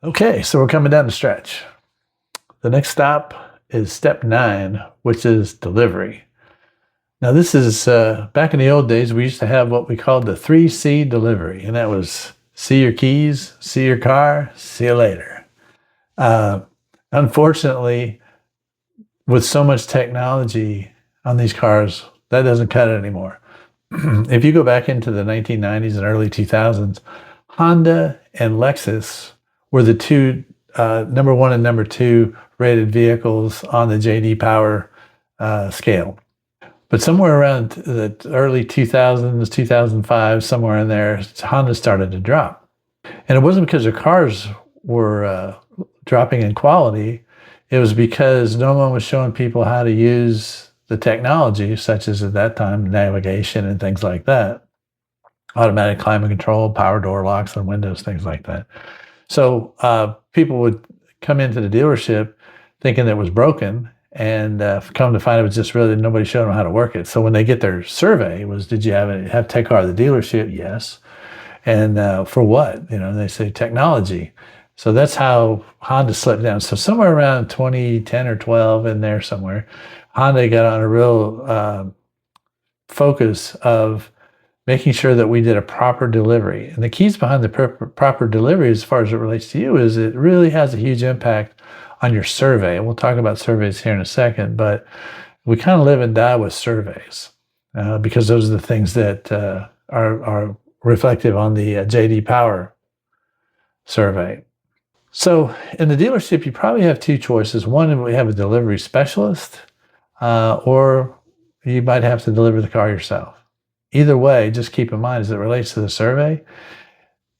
Okay, so we're coming down the stretch. The next stop is step 9, which is delivery. Now, this is back in the old days, we used to have what we called the 3C delivery, and that was see your keys, see your car, see you later. Uh, Unfortunately, with so much technology on these cars, that doesn't cut it anymore. If you go back into the 1990s and early 2000s, Honda and Lexus were the two number one and number two rated vehicles on the JD Power scale. But somewhere around the early 2000s, 2005, somewhere in there, Honda started to drop. And it wasn't because their cars were dropping in quality. It was because no one was showing people how to use the technology, such as at that time, navigation and things like that. Automatic climate control, power door locks on windows, things like that. So people would come into the dealership thinking it was broken, and come to find it was just really nobody showed them how to work it. So when they get their survey, was did you have take car to the dealership? Yes. And for what? They say technology. So that's how Honda slipped down. So somewhere around 2010 or 12 in there somewhere, Honda got on a real focus of making sure that we did a proper delivery. And the keys behind the proper delivery, as far as it relates to you, is it really has a huge impact on your survey. And we'll talk about surveys here in a second, but we kind of live and die with surveys because those are the things that are reflective on the JD Power survey. So in the dealership, you probably have two choices. One, we have a delivery specialist, or you might have to deliver the car yourself. Either way, just keep in mind, as it relates to the survey,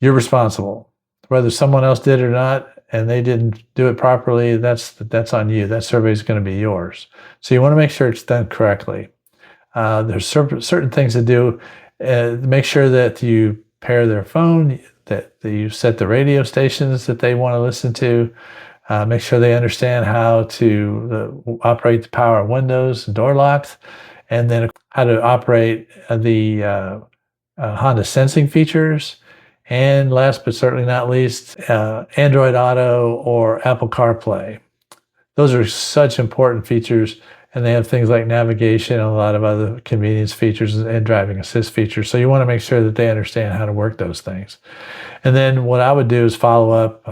you're responsible. Whether someone else did it or not, and they didn't do it properly, that's on you. That survey is going to be yours. So you want to make sure it's done correctly. There's certain things to do. Make sure that you pair their phone, that you set the radio stations that they want to listen to. Make sure they understand how to operate the power windows and door locks, and then how to operate the Honda sensing features. And last but certainly not least, Android Auto or Apple CarPlay. Those are such important features, and they have things like navigation and a lot of other convenience features and driving assist features. So you want to make sure that they understand how to work those things. And then what I would do is follow up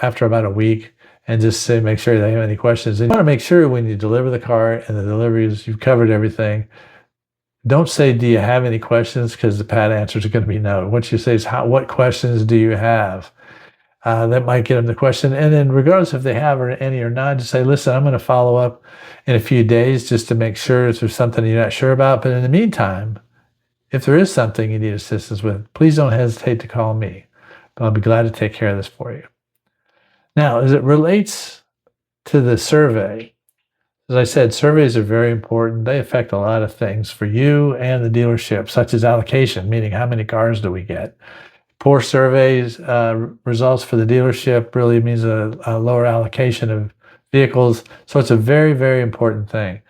after about a week and just say, make sure they have any questions. And you want to make sure when you deliver the car and the deliveries, you've covered everything. Don't say, do you have any questions? Because the pat answers are going to be no. What you say is, what questions do you have? That might get them the question. And then regardless if they have any or not, just say, listen, I'm going to follow up in a few days just to make sure if there's something you're not sure about. But in the meantime, if there is something you need assistance with, please don't hesitate to call me. But I'll be glad to take care of this for you. Now, as it relates to the survey, as I said, surveys are very important. They affect a lot of things for you and the dealership, such as allocation, meaning how many cars do we get. Poor surveys results for the dealership really means a lower allocation of vehicles. So it's a very, very important thing.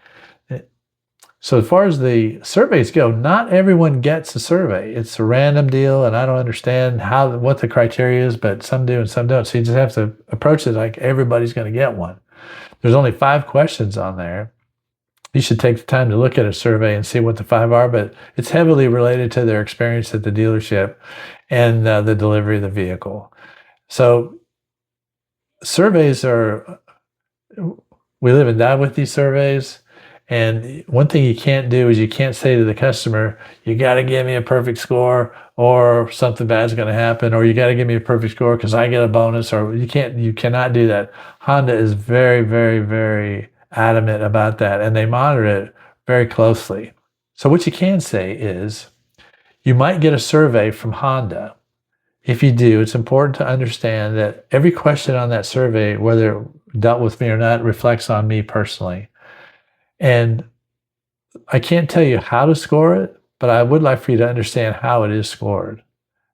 So as far as the surveys go, not everyone gets a survey. It's a random deal, and I don't understand what the criteria is, but some do and some don't. So you just have to approach it like everybody's going to get one. There's only 5 questions on there. You should take the time to look at a survey and see what the 5 are, but it's heavily related to their experience at the dealership and the delivery of the vehicle. So surveys we live and die with these surveys. And one thing you can't do is you can't say to the customer, you got to give me a perfect score or something bad's going to happen, or you got to give me a perfect score because I get a bonus, or you cannot do that. Honda is very, very, very adamant about that, and they monitor it very closely. So what you can say is you might get a survey from Honda. If you do, it's important to understand that every question on that survey, whether it dealt with me or not, reflects on me personally. And I can't tell you how to score it, but I would like for you to understand how it is scored.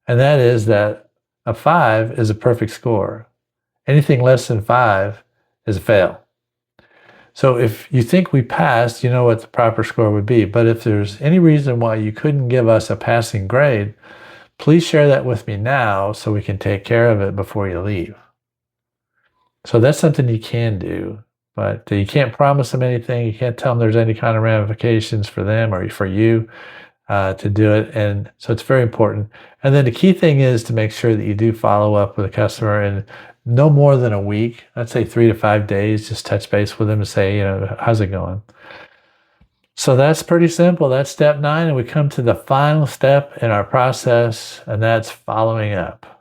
And that is that a 5 is a perfect score. Anything less than 5 is a fail. So if you think we passed, you know what the proper score would be. But if there's any reason why you couldn't give us a passing grade, please share that with me now so we can take care of it before you leave. So that's something you can do, but you can't promise them anything. You can't tell them there's any kind of ramifications for them or for you to do it. And so it's very important. And then the key thing is to make sure that you do follow up with a customer in no more than a week. I'd say 3 to 5 days. Just touch base with them and say, how's it going? So that's pretty simple. That's step 9. And we come to the final step in our process, and that's following up.